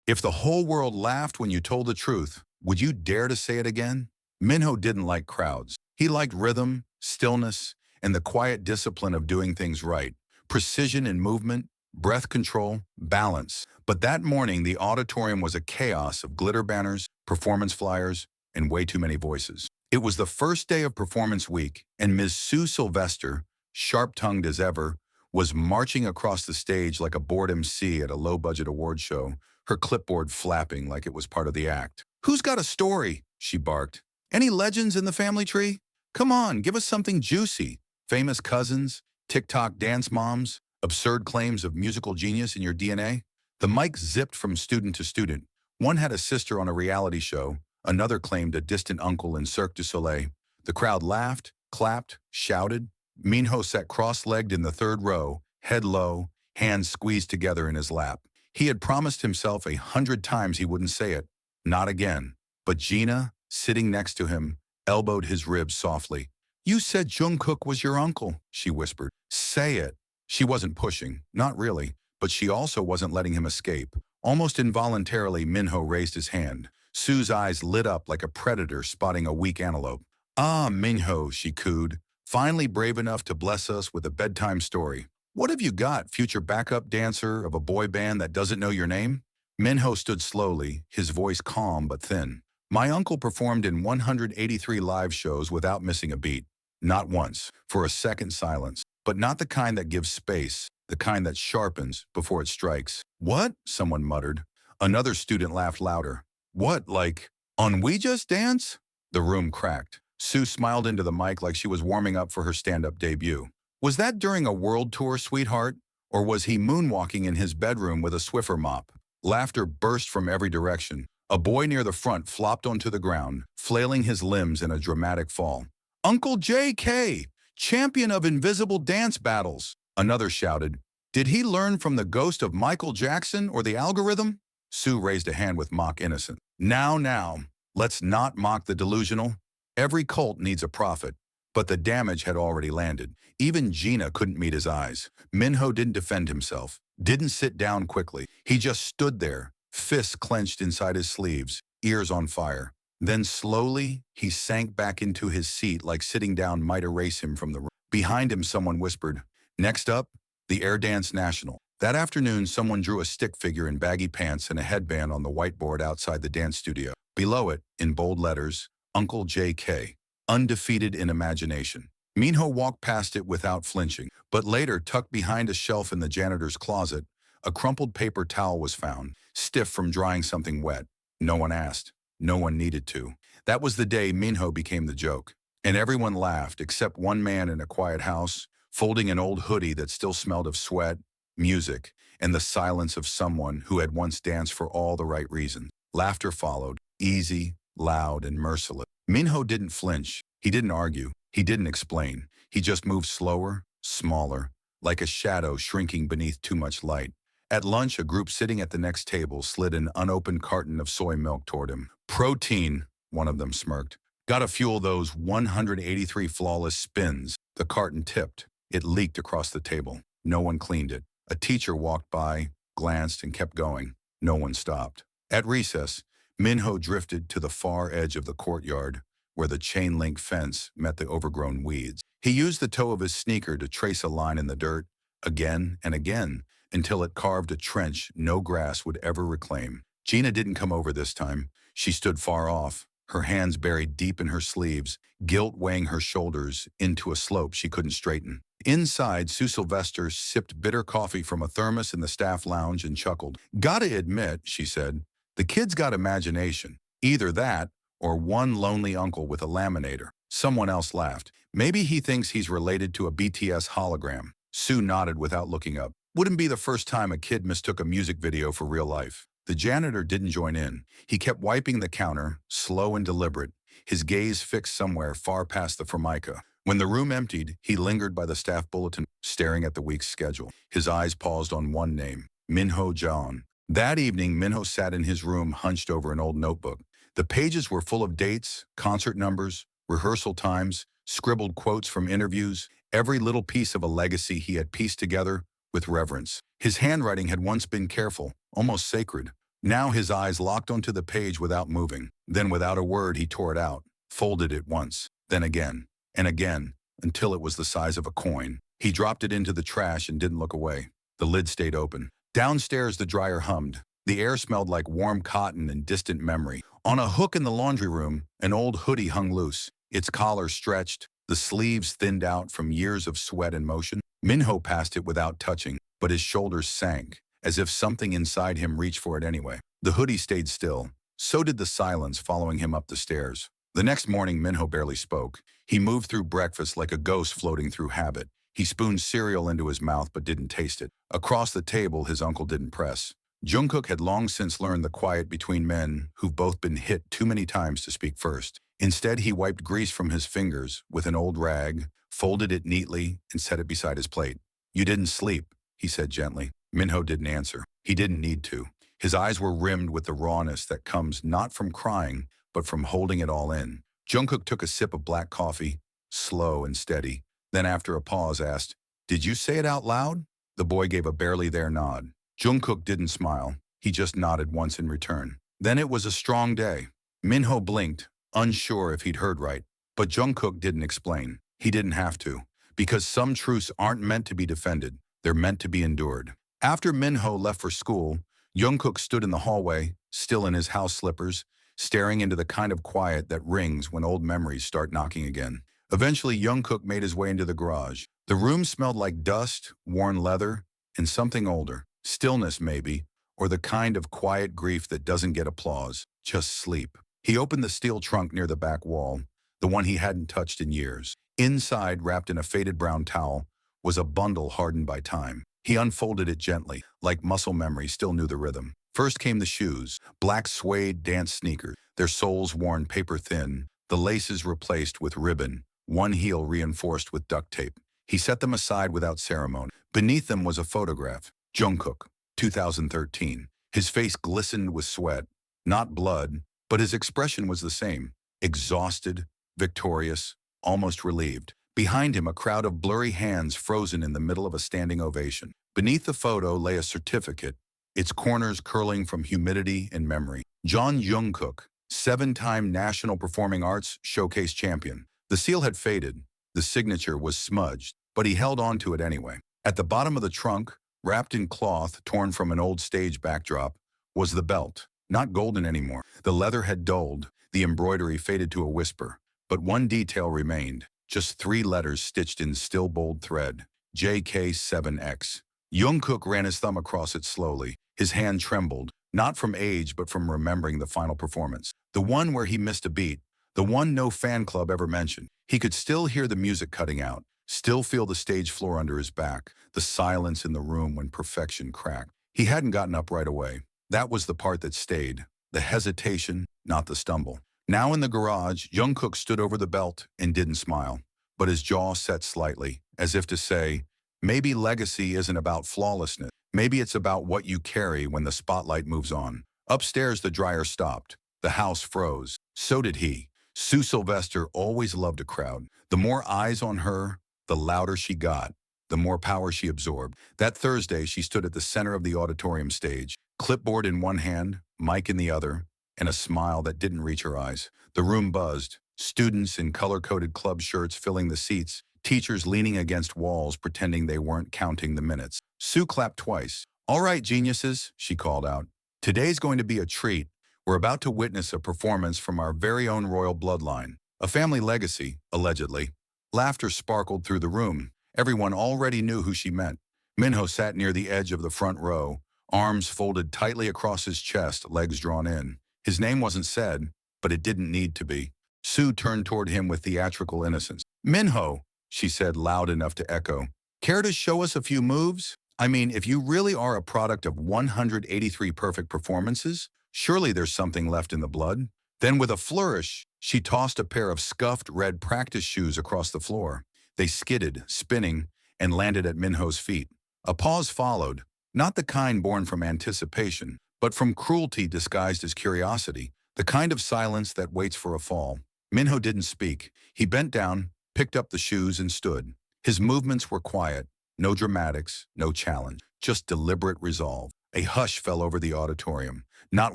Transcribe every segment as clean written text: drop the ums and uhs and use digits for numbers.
If the whole world laughed when you told the truth, would you dare to say it again? Minho didn't like crowds. He liked rhythm, stillness, and the quiet discipline of doing things right. Precision in movement, breath control, balance. But that morning, the auditorium was a chaos of glitter banners, performance flyers, and way too many voices. It was the first day of performance week, and Ms. Sue Sylvester, sharp-tongued as ever, was marching across the stage like a bored MC at a low-budget award show, her clipboard flapping like it was part of the act. "Who's got a story?" she barked. "Any legends in the family tree? Come on, give us something juicy. Famous cousins, TikTok dance moms, absurd claims of musical genius in your DNA?" The mic zipped from student to student. One had a sister on a reality show. Another claimed a distant uncle in Cirque du Soleil. The crowd laughed, clapped, shouted. Minho sat cross-legged in the third row, head low, hands squeezed together in his lap. He had promised himself 100 times he wouldn't say it. Not again. But Gina, sitting next to him, elbowed his ribs softly. "You said Jungkook was your uncle," she whispered. "Say it." She wasn't pushing, not really, but she also wasn't letting him escape. Almost involuntarily, Minho raised his hand. Sue's eyes lit up like a predator spotting a weak antelope. "Ah, Minho," she cooed, finally brave enough to bless us with a bedtime story. "What have you got, future backup dancer of a boy band that doesn't know your name?" Minho stood slowly, his voice calm but thin. "My uncle performed in 183 live shows without missing a beat. Not once, for a second silence. But not the kind that gives space, the kind that sharpens before it strikes." "What?" someone muttered. Another student laughed louder. "What, like, on We Just Dance?" The room cracked. Sue smiled into the mic like she was warming up for her stand-up debut. "Was that during a world tour, sweetheart? Or was he moonwalking in his bedroom with a Swiffer mop?" Laughter burst from every direction. A boy near the front flopped onto the ground, flailing his limbs in a dramatic fall. "Uncle J.K., champion of invisible dance battles!" Another shouted. "Did he learn from the ghost of Michael Jackson or the algorithm?" Sue raised a hand with mock innocence. Now, let's not mock the delusional. Every cult needs a prophet." But the damage had already landed. Even Gina couldn't meet his eyes. Minho didn't defend himself, didn't sit down quickly. He just stood there, fists clenched inside his sleeves, ears on fire. Then slowly, he sank back into his seat like sitting down might erase him from the room. Behind him, someone whispered, "Next up, the Air Dance National." That afternoon, someone drew a stick figure in baggy pants and a headband on the whiteboard outside the dance studio. Below it, in bold letters, Uncle J.K., undefeated in imagination. Minho walked past it without flinching, but later, tucked behind a shelf in the janitor's closet, a crumpled paper towel was found, stiff from drying something wet. No one asked. No one needed to. That was the day Minho became the joke. And everyone laughed, except one man in a quiet house, folding an old hoodie that still smelled of sweat, music, and the silence of someone who had once danced for all the right reasons. Laughter followed, easy, loud, and merciless. Minho didn't flinch. He didn't argue. He didn't explain. He just moved slower, smaller, like a shadow shrinking beneath too much light. At lunch, a group sitting at the next table slid an unopened carton of soy milk toward him. "Protein," one of them smirked. "Gotta fuel those 183 flawless spins." The carton tipped. It leaked across the table. No one cleaned it. A teacher walked by, glanced, and kept going. No one stopped. At recess, Minho drifted to the far edge of the courtyard, where the chain-link fence met the overgrown weeds. He used the toe of his sneaker to trace a line in the dirt, again and again, until it carved a trench no grass would ever reclaim. Gina didn't come over this time. She stood far off, her hands buried deep in her sleeves, guilt weighing her shoulders into a slope she couldn't straighten. Inside, Sue Sylvester sipped bitter coffee from a thermos in the staff lounge and chuckled. "Gotta admit," she said, "the kid's got imagination. Either that, or one lonely uncle with a laminator." Someone else laughed. "Maybe he thinks he's related to a BTS hologram." Sue nodded without looking up. Wouldn't be the first time a kid mistook a music video for real life. The janitor didn't join in. He kept wiping the counter, slow and deliberate, his gaze fixed somewhere far past the formica. When the room emptied, he lingered by the staff bulletin, staring at the week's schedule. His eyes paused on one name, Minho Jeon. That evening, Minho sat in his room hunched over an old notebook. The pages were full of dates, concert numbers, rehearsal times, scribbled quotes from interviews, every little piece of a legacy he had pieced together with reverence. His handwriting had once been careful, almost sacred, Now his eyes locked onto the page without moving. Then without a word he tore it out, folded it once, then again, and again, until it was the size of a coin. He dropped it into the trash and didn't look away. The lid stayed open. Downstairs the dryer hummed. The air smelled like warm cotton and distant memory. On a hook in the laundry room, an old hoodie hung loose, its collar stretched, the sleeves thinned out from years of sweat and motion. Minho passed it without touching, but his shoulders sank, as if something inside him reached for it anyway. The hoodie stayed still. So did the silence following him up the stairs. The next morning, Minho barely spoke. He moved through breakfast like a ghost floating through habit. He spooned cereal into his mouth but didn't taste it. Across the table, his uncle didn't press. Jungkook had long since learned the quiet between men who've both been hit too many times to speak first. Instead, he wiped grease from his fingers with an old rag, folded it neatly, and set it beside his plate. "You didn't sleep," he said gently. Minho didn't answer. He didn't need to. His eyes were rimmed with the rawness that comes not from crying, but from holding it all in. Jungkook took a sip of black coffee, slow and steady, then after a pause asked, "Did you say it out loud?" The boy gave a barely there nod. Jungkook didn't smile. He just nodded once in return. Then it was a strong day. Minho blinked, unsure if he'd heard right. But Jungkook didn't explain. He didn't have to. Because some truths aren't meant to be defended. They're meant to be endured. After Minho left for school, Jungkook stood in the hallway, still in his house slippers, staring into the kind of quiet that rings when old memories start knocking again. Eventually, Jungkook made his way into the garage. The room smelled like dust, worn leather, and something older. Stillness, maybe, or the kind of quiet grief that doesn't get applause, just sleep. He opened the steel trunk near the back wall, the one he hadn't touched in years. Inside, wrapped in a faded brown towel, was a bundle hardened by time. He unfolded it gently, like muscle memory still knew the rhythm. First came the shoes, black suede dance sneakers, their soles worn paper thin, the laces replaced with ribbon, one heel reinforced with duct tape. He set them aside without ceremony. Beneath them was a photograph. Jungkook, 2013. His face glistened with sweat, not blood, but his expression was the same. Exhausted, victorious, almost relieved. Behind him, a crowd of blurry hands frozen in the middle of a standing ovation. Beneath the photo lay a certificate, its corners curling from humidity and memory. John Jungkook, 7-time National Performing Arts Showcase champion. The seal had faded. The signature was smudged, but he held on to it anyway. At the bottom of the trunk, wrapped in cloth torn from an old stage backdrop, was the belt. Not golden anymore. The leather had dulled, the embroidery faded to a whisper. But one detail remained, just 3 letters stitched in still bold thread, JK7X. Jungkook ran his thumb across it slowly. His hand trembled, not from age but from remembering the final performance. The one where he missed a beat, the one no fan club ever mentioned. He could still hear the music cutting out, still feel the stage floor under his back, the silence in the room when perfection cracked. He hadn't gotten up right away. That was the part that stayed, the hesitation, not the stumble. Now in the garage, Jungkook stood over the belt and didn't smile, but his jaw set slightly, as if to say, maybe legacy isn't about flawlessness. Maybe it's about what you carry when the spotlight moves on. Upstairs, the dryer stopped. The house froze. So did he. Sue Sylvester always loved a crowd. The more eyes on her, the louder she got, the more power she absorbed. That Thursday, she stood at the center of the auditorium stage, clipboard in one hand, mic in the other, and a smile that didn't reach her eyes. The room buzzed, students in color-coded club shirts filling the seats, teachers leaning against walls pretending they weren't counting the minutes. Sue clapped twice. "All right, geniuses," she called out. "Today's going to be a treat. We're about to witness a performance from our very own royal bloodline, a family legacy, allegedly." Laughter sparkled through the room. Everyone already knew who she meant. Minho sat near the edge of the front row, arms folded tightly across his chest, legs drawn in. His name wasn't said, but it didn't need to be. Sue turned toward him with theatrical innocence. "Minho," she said loud enough to echo. "Care to show us a few moves? I mean, if you really are a product of 183 perfect performances, surely there's something left in the blood." Then with a flourish, she tossed a pair of scuffed red practice shoes across the floor. They skidded, spinning, and landed at Minho's feet. A pause followed, not the kind born from anticipation, but from cruelty disguised as curiosity, the kind of silence that waits for a fall. Minho didn't speak. He bent down, picked up the shoes, and stood. His movements were quiet, no dramatics, no challenge, just deliberate resolve. A hush fell over the auditorium, not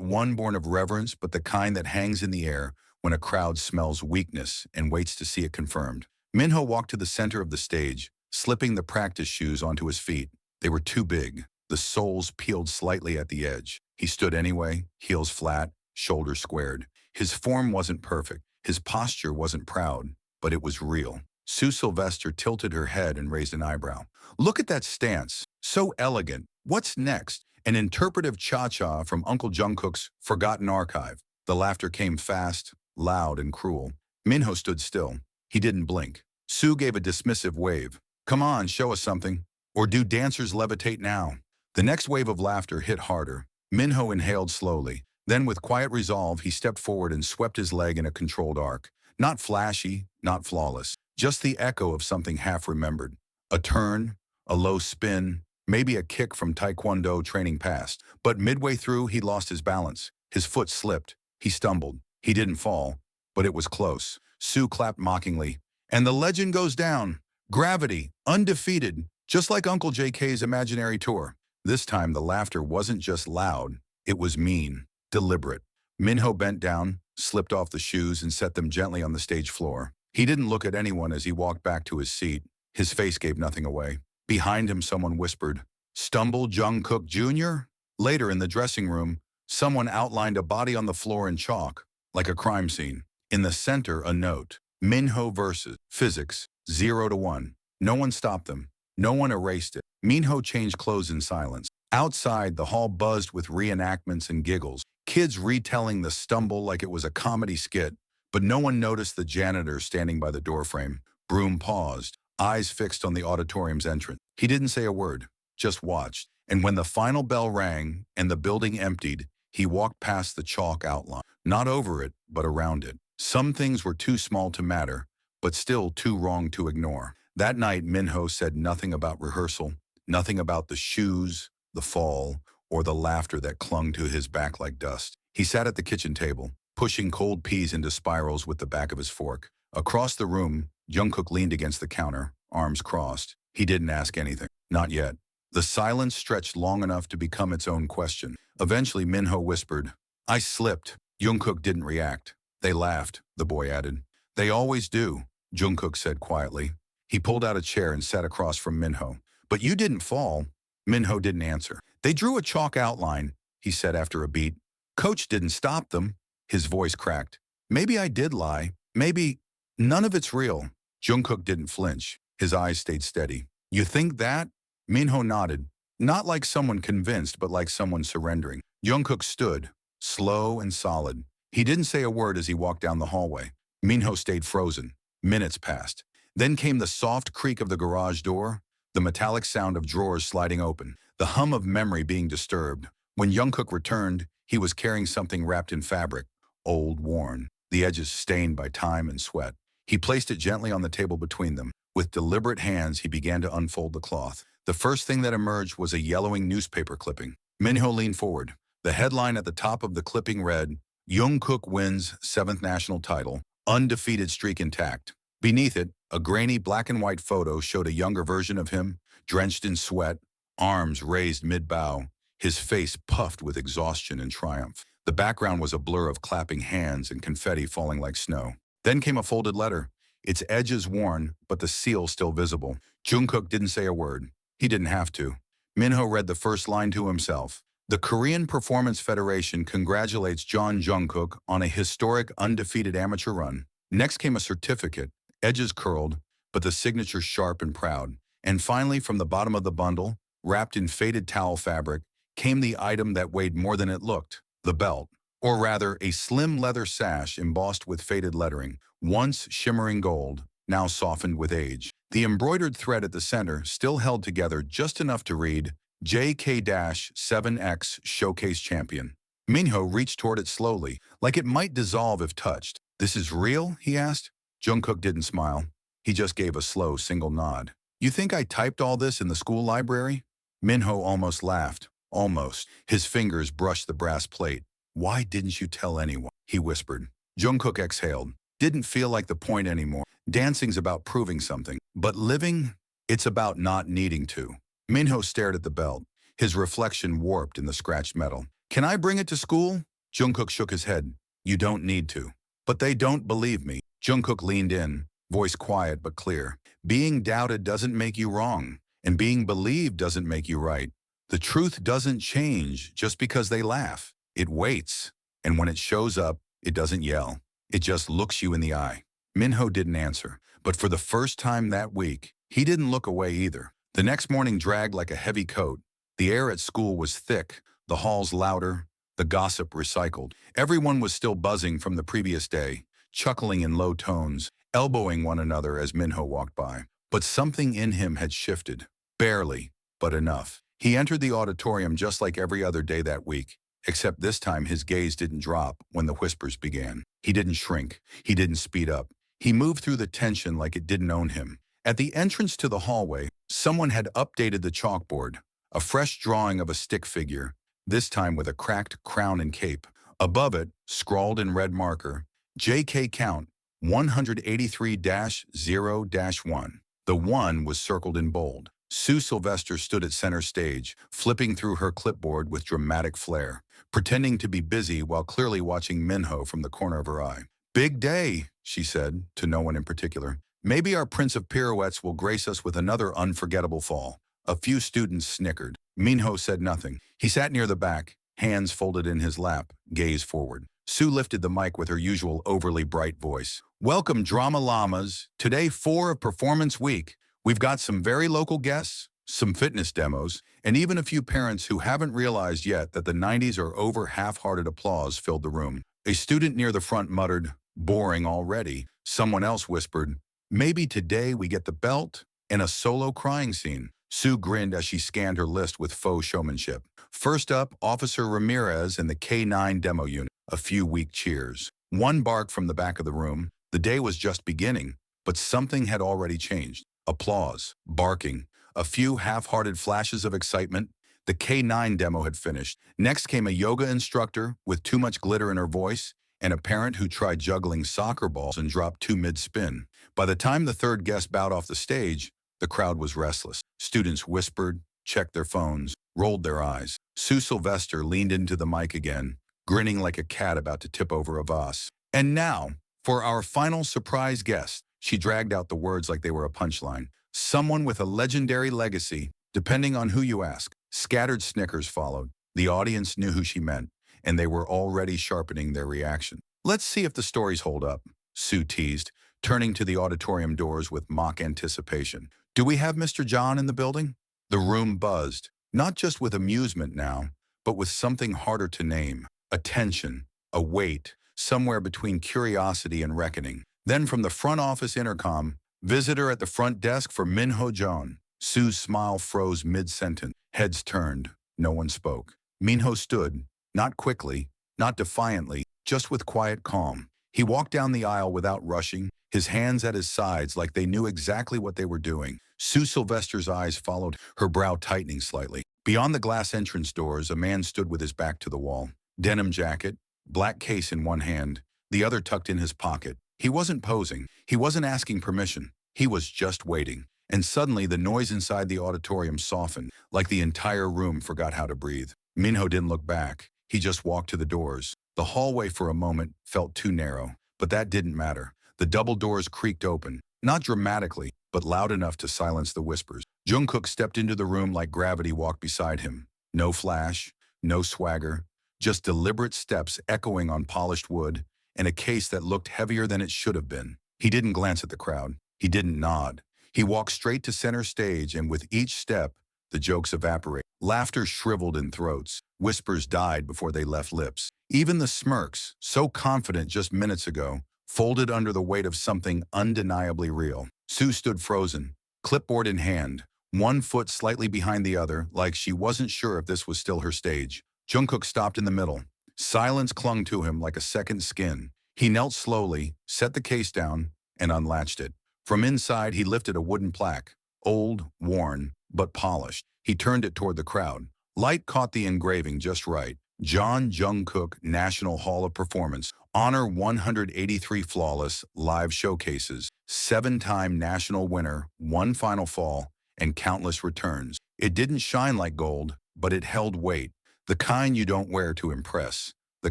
one born of reverence, but the kind that hangs in the air when a crowd smells weakness and waits to see it confirmed. Minho walked to the center of the stage, slipping the practice shoes onto his feet. They were too big, the soles peeled slightly at the edge. He stood anyway, heels flat, shoulders squared. His form wasn't perfect, his posture wasn't proud, but it was real. Sue Sylvester tilted her head and raised an eyebrow. Look at that stance, so elegant. What's next? An interpretive cha-cha from Uncle Jungkook's Forgotten Archive. The laughter came fast, loud, and cruel. Minho stood still. He didn't blink. Sue gave a dismissive wave. Come on, show us something. Or do dancers levitate now? The next wave of laughter hit harder. Minho inhaled slowly. Then with quiet resolve, he stepped forward and swept his leg in a controlled arc. Not flashy, not flawless. Just the echo of something half-remembered. A turn, a low spin, maybe a kick from Taekwondo training past. But midway through, he lost his balance. His foot slipped. He stumbled. He didn't fall, but it was close. Sue clapped mockingly. And the legend goes down. Gravity, undefeated, just like Uncle JK's imaginary tour. This time, the laughter wasn't just loud. It was mean, deliberate. Minho bent down, slipped off the shoes, and set them gently on the stage floor. He didn't look at anyone as he walked back to his seat. His face gave nothing away. Behind him, someone whispered, "Stumble Jungkook Jr.?" Later in the dressing room, someone outlined a body on the floor in chalk, like a crime scene. In the center, a note, Minho versus physics, 0 to 1. No one stopped them. No one erased it. Minho changed clothes in silence. Outside, the hall buzzed with reenactments and giggles. Kids retelling the stumble like it was a comedy skit, but no one noticed the janitor standing by the doorframe. Broom paused, eyes fixed on the auditorium's entrance. He didn't say a word, just watched. And when the final bell rang and the building emptied, he walked past the chalk outline. Not over it, but around it. Some things were too small to matter, but still too wrong to ignore. That night, Minho said nothing about rehearsal, nothing about the shoes, the fall, or the laughter that clung to his back like dust. He sat at the kitchen table, pushing cold peas into spirals with the back of his fork. Across the room, Jungkook leaned against the counter, arms crossed. He didn't ask anything. Not yet. The silence stretched long enough to become its own question. Eventually, Minho whispered, "I slipped." Jungkook didn't react. "They laughed," the boy added. "They always do," Jungkook said quietly. He pulled out a chair and sat across from Minho. "But you didn't fall." Minho didn't answer. "They drew a chalk outline," he said after a beat. "Coach didn't stop them." His voice cracked. "Maybe I did lie. Maybe none of it's real." Jungkook didn't flinch. His eyes stayed steady. "You think that?" Minho nodded. Not like someone convinced, but like someone surrendering. Jungkook stood, slow and solid. He didn't say a word as he walked down the hallway. Minho stayed frozen. Minutes passed. Then came the soft creak of the garage door, the metallic sound of drawers sliding open, the hum of memory being disturbed. When Jungkook returned, he was carrying something wrapped in fabric, old, worn, the edges stained by time and sweat. He placed it gently on the table between them. With deliberate hands, he began to unfold the cloth. The first thing that emerged was a yellowing newspaper clipping. Minho leaned forward. The headline at the top of the clipping read, "Jungkook wins 7th national title, undefeated streak intact." Beneath it, a grainy black and white photo showed a younger version of him, drenched in sweat, arms raised mid-bow, his face puffed with exhaustion and triumph. The background was a blur of clapping hands and confetti falling like snow. Then came a folded letter, its edges worn, but the seal still visible. Jungkook didn't say a word. He didn't have to. Minho read the first line to himself. "The Korean Performance Federation congratulates John Jungkook on a historic undefeated amateur run." Next came a certificate, edges curled, but the signature sharp and proud. And finally, from the bottom of the bundle, wrapped in faded towel fabric, came the item that weighed more than it looked, the belt. Or rather, a slim leather sash embossed with faded lettering, once shimmering gold, now softened with age. The embroidered thread at the center still held together just enough to read, JK-7X Showcase Champion. Minho reached toward it slowly, like it might dissolve if touched. "This is real?" he asked. Jungkook didn't smile. He just gave a slow, single nod. "You think I typed all this in the school library?" Minho almost laughed. Almost. His fingers brushed the brass plate. "Why didn't you tell anyone?" he whispered. Jungkook exhaled. "Didn't feel like the point anymore. Dancing's about proving something. But living, it's about not needing to." Minho stared at the belt. his reflection warped in the scratched metal. "Can I bring it to school?" Jungkook shook his head. "You don't need to." "But they don't believe me." Jungkook leaned in, voice quiet but clear. "Being doubted doesn't make you wrong, and being believed doesn't make you right. The truth doesn't change just because they laugh. It waits, and when it shows up, it doesn't yell. It just looks you in the eye." Minho didn't answer, but for the first time that week, he didn't look away either. The next morning dragged like a heavy coat. The air at school was thick, the halls louder, the gossip recycled. Everyone was still buzzing from the previous day, chuckling in low tones, elbowing one another as Minho walked by. But something in him had shifted. Barely, but enough. He entered the auditorium just like every other day that week, except this time his gaze didn't drop when the whispers began. He didn't shrink. He didn't speed up. He moved through the tension like it didn't own him. At the entrance to the hallway, someone had updated the chalkboard, a fresh drawing of a stick figure, this time with a cracked crown and cape. Above it, scrawled in red marker, JK count 183-0-1. The 1 was circled in bold. Sue Sylvester stood at center stage, flipping through her clipboard with dramatic flair, pretending to be busy while clearly watching Minho from the corner of her eye. "Big day," she said, to no one in particular. "Maybe our Prince of Pirouettes will grace us with another unforgettable fall." A few students snickered. Minho said nothing. He sat near the back, hands folded in his lap, gaze forward. Sue lifted the mic with her usual overly bright voice. "Welcome, Drama Llamas. Today, 4 of Performance Week. We've got some very local guests, some fitness demos, and even a few parents who haven't realized yet that the 90s or over half-hearted applause filled the room." A student near the front muttered, "Boring already." Someone else whispered, "Maybe today we get the belt and a solo crying scene." Sue grinned as she scanned her list with faux showmanship. First up, Officer Ramirez and the K9 demo unit. A few weak cheers. One barked from the back of the room. The day was just beginning, but something had already changed. Applause, barking, a few half-hearted flashes of excitement. The K9 demo had finished. Next came a yoga instructor with too much glitter in her voice, and a parent who tried juggling soccer balls and dropped 2 mid-spin. By the time the third guest bowed off the stage, the crowd was restless. Students whispered, checked their phones, rolled their eyes. Sue Sylvester leaned into the mic again, grinning like a cat about to tip over a vase. "And now, for our final surprise guest." She dragged out the words like they were a punchline. "Someone with a legendary legacy, depending on who you ask." Scattered snickers followed. The audience knew who she meant, and they were already sharpening their reaction. "Let's see if the stories hold up," Sue teased, turning to the auditorium doors with mock anticipation. "Do we have Mr. John in the building?" The room buzzed, not just with amusement now, but with something harder to name. A tension, a weight, somewhere between curiosity and reckoning. Then from the front office intercom, "Visitor at the front desk for Minho John." Sue's smile froze mid-sentence. Heads turned. No one spoke. Minho stood, not quickly, not defiantly, just with quiet calm. He walked down the aisle without rushing, his hands at his sides like they knew exactly what they were doing. Sue Sylvester's eyes followed, her brow tightening slightly. Beyond the glass entrance doors, a man stood with his back to the wall. Denim jacket, black case in one hand, the other tucked in his pocket. He wasn't posing. He wasn't asking permission. He was just waiting. And suddenly the noise inside the auditorium softened, like the entire room forgot how to breathe. Minho didn't look back. He just walked to the doors. The hallway for a moment felt too narrow, but that didn't matter. The double doors creaked open, not dramatically, but loud enough to silence the whispers. Jungkook stepped into the room like gravity walked beside him. No flash, no swagger, just deliberate steps echoing on polished wood, and a case that looked heavier than it should have been. He didn't glance at the crowd. He didn't nod. He walked straight to center stage, and with each step, the jokes evaporated. Laughter shriveled in throats. Whispers died before they left lips. Even the smirks, so confident just minutes ago, folded under the weight of something undeniably real. Sue stood frozen, clipboard in hand, one foot slightly behind the other, like she wasn't sure if this was still her stage. Jungkook stopped in the middle. Silence clung to him like a second skin. He knelt slowly, set the case down, and unlatched it. From inside, he lifted a wooden plaque, old, worn, but polished. He turned it toward the crowd. Light caught the engraving just right. John Jungkook National Hall of Performance. Honor 183 flawless live showcases. 7-time national winner, 1 Final Fall, and countless returns. It didn't shine like gold, but it held weight. The kind you don't wear to impress. The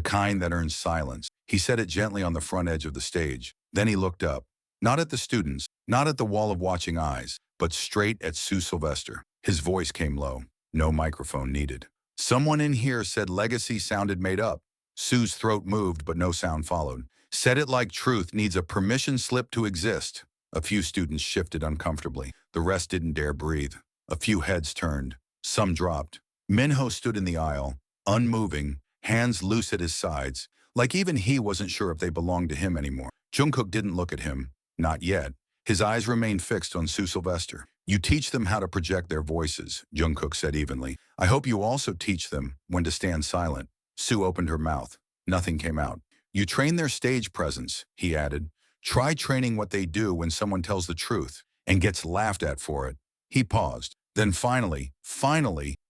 kind that earns silence. He said it gently on the front edge of the stage. Then he looked up. Not at the students, not at the wall of watching eyes, but straight at Sue Sylvester. His voice came low. No microphone needed. Someone in here said legacy sounded made up. Sue's throat moved, but no sound followed. Said it like truth needs a permission slip to exist. A few students shifted uncomfortably. The rest didn't dare breathe. A few heads turned. Some dropped. Minho stood in the aisle, unmoving, hands loose at his sides, like even he wasn't sure if they belonged to him anymore. Jungkook didn't look at him. Not yet. His eyes remained fixed on Sue Sylvester. You teach them how to project their voices, Jungkook said evenly. I hope you also teach them when to stand silent. Sue opened her mouth. Nothing came out. You train their stage presence, he added. Try training what they do when someone tells the truth and gets laughed at for it. He paused. Then finally,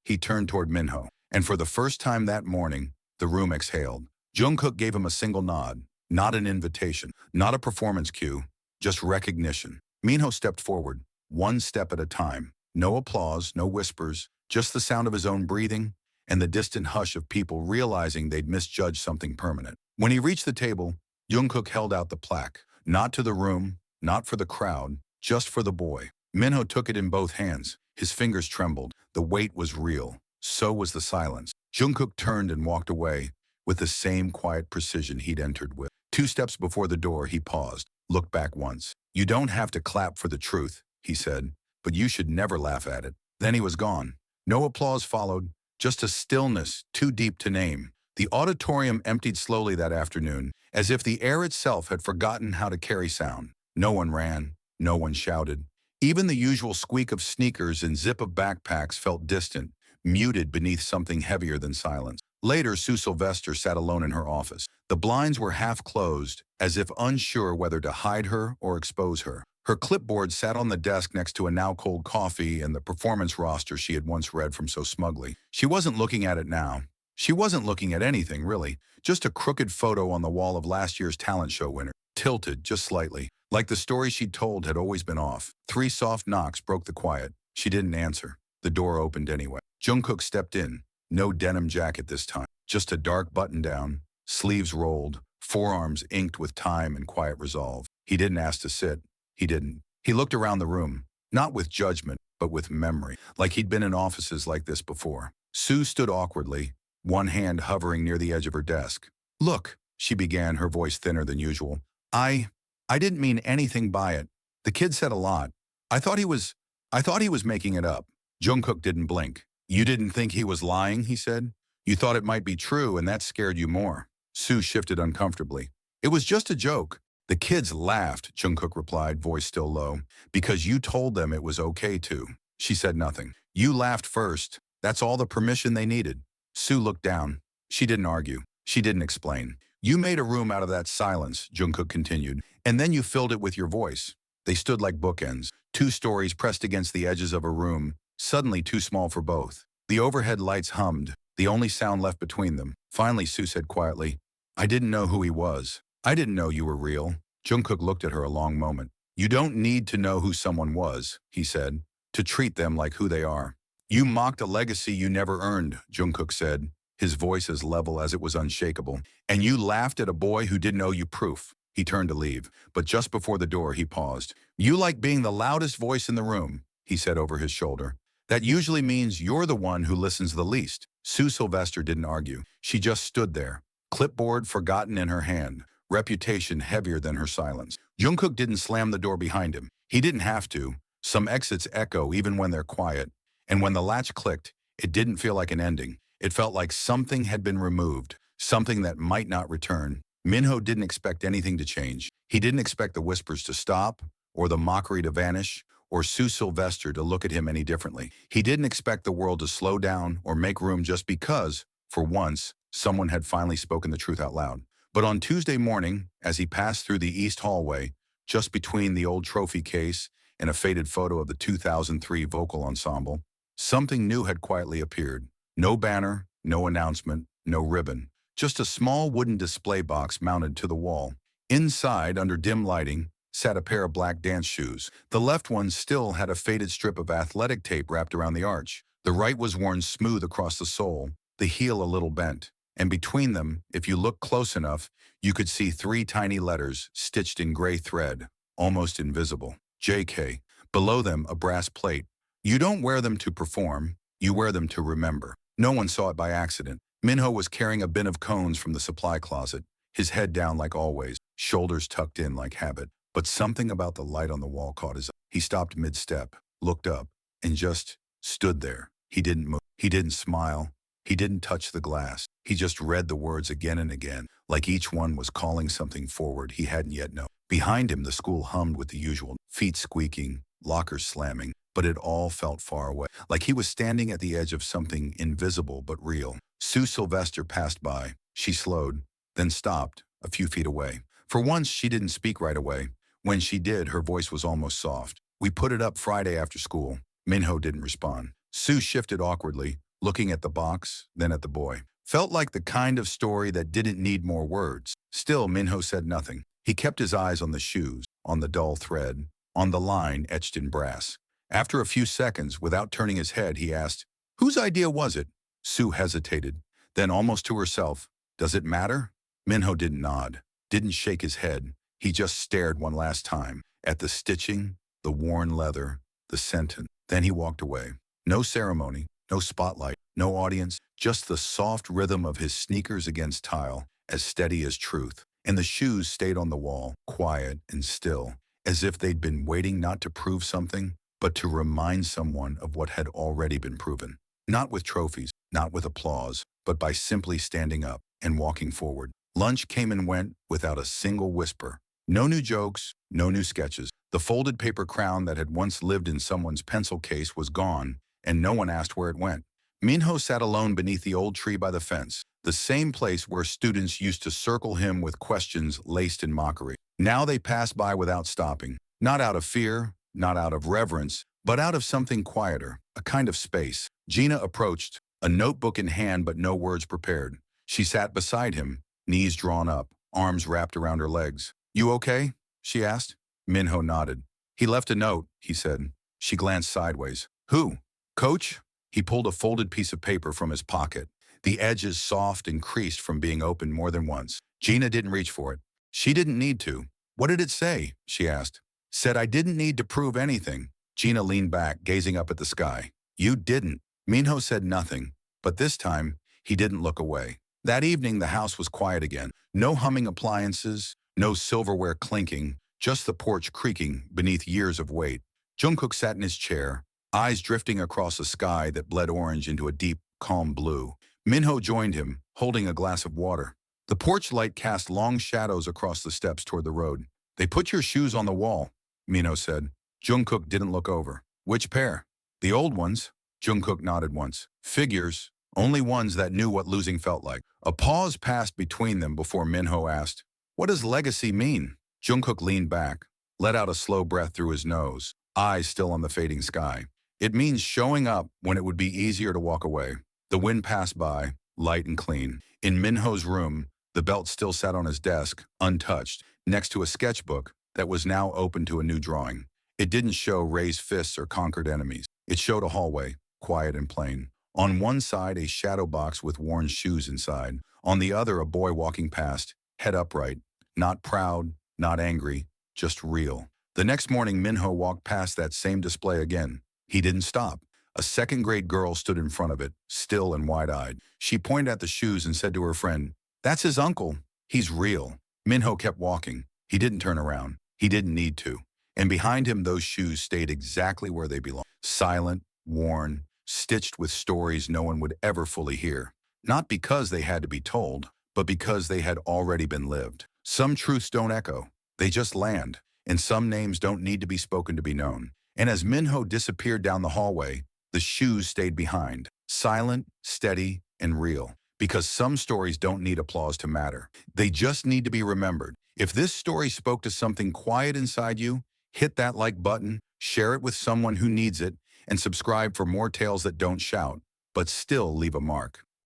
he turned toward Minho. And for the first time that morning, the room exhaled. Jungkook gave him a single nod. Not an invitation, not a performance cue, just recognition. Minho stepped forward, one step at a time. No applause, no whispers, just the sound of his own breathing and the distant hush of people realizing they'd misjudged something permanent. When he reached the table, Jungkook held out the plaque. Not to the room, not for the crowd, just for the boy. Minho took it in both hands. His fingers trembled. The weight was real. So was the silence. Jungkook turned and walked away with the same quiet precision he'd entered with. 2 steps before the door, he paused, looked back once. You don't have to clap for the truth, he said, but you should never laugh at it. Then he was gone. No applause followed, just a stillness too deep to name. The auditorium emptied slowly that afternoon, as if the air itself had forgotten how to carry sound. No one ran, no one shouted. Even the usual squeak of sneakers and zip of backpacks felt distant, muted beneath something heavier than silence. Later, Sue Sylvester sat alone in her office. The blinds were half closed, as if unsure whether to hide her or expose her. Her clipboard sat on the desk next to a now-cold coffee and the performance roster she had once read from so smugly. She wasn't looking at it now. She wasn't looking at anything, really. Just a crooked photo on the wall of last year's talent show winner, tilted just slightly, like the story she'd told had always been off. 3 soft knocks broke the quiet. She didn't answer. The door opened anyway. Jungkook stepped in. No denim jacket this time, just a dark button-down, sleeves rolled, forearms inked with time and quiet resolve. He didn't ask to sit. He didn't. He looked around the room, not with judgment, but with memory, like he'd been in offices like this before. Sue stood awkwardly, one hand hovering near the edge of her desk. Look, she began, her voice thinner than usual. I didn't mean anything by it. The kid said a lot. I thought he was making it up. Jungkook didn't blink. You didn't think he was lying, he said. You thought it might be true, and that scared you more. Sue shifted uncomfortably. It was just a joke. The kids laughed, Jungkook replied, voice still low. Because you told them it was okay to. She said nothing. You laughed first. That's all the permission they needed. Sue looked down. She didn't argue. She didn't explain. You made a room out of that silence, Jungkook continued, and then you filled it with your voice. They stood like bookends, 2 stories pressed against the edges of a room, suddenly too small for both. The overhead lights hummed, the only sound left between them. Finally, Sue said quietly, I didn't know who he was. I didn't know you were real. Jungkook looked at her a long moment. You don't need to know who someone was, he said, to treat them like who they are. You mocked a legacy you never earned, Jungkook said, his voice as level as it was unshakable. And you laughed at a boy who didn't owe you proof. He turned to leave, but just before the door he paused. You like being the loudest voice in the room, he said over his shoulder. That usually means you're the one who listens the least. Sue Sylvester didn't argue. She just stood there, clipboard forgotten in her hand, reputation heavier than her silence. Jungkook didn't slam the door behind him. He didn't have to. Some exits echo even when they're quiet. And when the latch clicked, it didn't feel like an ending. It felt like something had been removed, something that might not return. Minho didn't expect anything to change. He didn't expect the whispers to stop, or the mockery to vanish, or Sue Sylvester to look at him any differently. He didn't expect the world to slow down or make room just because, for once, someone had finally spoken the truth out loud. But on Tuesday morning, as he passed through the east hallway, just between the old trophy case and a faded photo of the 2003 vocal ensemble, something new had quietly appeared. No banner, no announcement, no ribbon. Just a small wooden display box mounted to the wall. Inside, under dim lighting, sat a pair of black dance shoes. The left one still had a faded strip of athletic tape wrapped around the arch. The right was worn smooth across the sole, the heel a little bent. And between them, if you looked close enough, you could see three tiny letters stitched in gray thread, almost invisible. JK. Below them, a brass plate. You don't wear them to perform, you wear them to remember. No one saw it by accident. Minho was carrying a bin of cones from the supply closet, his head down like always, shoulders tucked in like habit. But something about the light on the wall caught his eye. He stopped mid-step, looked up, and just stood there. He didn't move. He didn't smile. He didn't touch the glass. He just read the words again and again, like each one was calling something forward he hadn't yet known. Behind him, the school hummed with the usual, feet squeaking, lockers slamming, but it all felt far away, like he was standing at the edge of something invisible but real. Sue Sylvester passed by. She slowed, then stopped, a few feet away. For once, she didn't speak right away. When she did, her voice was almost soft. We put it up Friday after school. Minho didn't respond. Sue shifted awkwardly, looking at the box, then at the boy. Felt like the kind of story that didn't need more words. Still, Minho said nothing. He kept his eyes on the shoes, on the dull thread, on the line etched in brass. After a few seconds, without turning his head, he asked, "Whose idea was it?" Sue hesitated. Then, almost to herself, "Does it matter?" Minho didn't nod, didn't shake his head. He just stared one last time at the stitching, the worn leather, the sentence. Then he walked away. No ceremony, no spotlight, no audience, just the soft rhythm of his sneakers against tile, as steady as truth. And the shoes stayed on the wall, quiet and still, as if they'd been waiting not to prove something, but to remind someone of what had already been proven. Not with trophies, not with applause, but by simply standing up and walking forward. Lunch came and went without a single whisper. No new jokes, no new sketches. The folded paper crown that had once lived in someone's pencil case was gone, and no one asked where it went. Minho sat alone beneath the old tree by the fence, the same place where students used to circle him with questions laced in mockery. Now they passed by without stopping, not out of fear, not out of reverence, but out of something quieter, a kind of space. Gina approached, a notebook in hand but no words prepared. She sat beside him, knees drawn up, arms wrapped around her legs. "You okay?" she asked. Minho nodded. "He left a note," he said. She glanced sideways. "Who? Coach?" He pulled a folded piece of paper from his pocket, the edges soft and creased from being opened more than once. Gina didn't reach for it. She didn't need to. "What did it say?" she asked. "Said I didn't need to prove anything." Gina leaned back, gazing up at the sky. "You didn't." Minho said nothing, but this time, he didn't look away. That evening, the house was quiet again. No humming appliances, no silverware clinking, just the porch creaking beneath years of weight. Jungkook sat in his chair, eyes drifting across a sky that bled orange into a deep, calm blue. Minho joined him, holding a glass of water. The porch light cast long shadows across the steps toward the road. "They put your shoes on the wall," Minho said. Jungkook didn't look over. "Which pair?" "The old ones." Jungkook nodded once. "Figures, only ones that knew what losing felt like." A pause passed between them before Minho asked, "What does legacy mean?" Jungkook leaned back, let out a slow breath through his nose, eyes still on the fading sky. "It means showing up when it would be easier to walk away." The wind passed by, light and clean. In Minho's room, the belt still sat on his desk, untouched, next to a sketchbook that was now open to a new drawing. It didn't show raised fists or conquered enemies. It showed a hallway, quiet and plain. On one side, a shadow box with worn shoes inside. On the other, a boy walking past, head upright, not proud, not angry, just real. The next morning, Minho walked past that same display again. He didn't stop. A second-grade girl stood in front of it, still and wide-eyed. She pointed at the shoes and said to her friend, "That's his uncle. He's real." Minho kept walking. He didn't turn around. He didn't need to. And behind him, those shoes stayed exactly where they belonged. Silent, worn, stitched with stories no one would ever fully hear. Not because they had to be told, but because they had already been lived. Some truths don't echo. They just land. And some names don't need to be spoken to be known. And as Minho disappeared down the hallway, the shoes stayed behind. Silent, steady, and real. Because some stories don't need applause to matter. They just need to be remembered. If this story spoke to something quiet inside you, hit that like button, share it with someone who needs it, and subscribe for more tales that don't shout, but still leave a mark.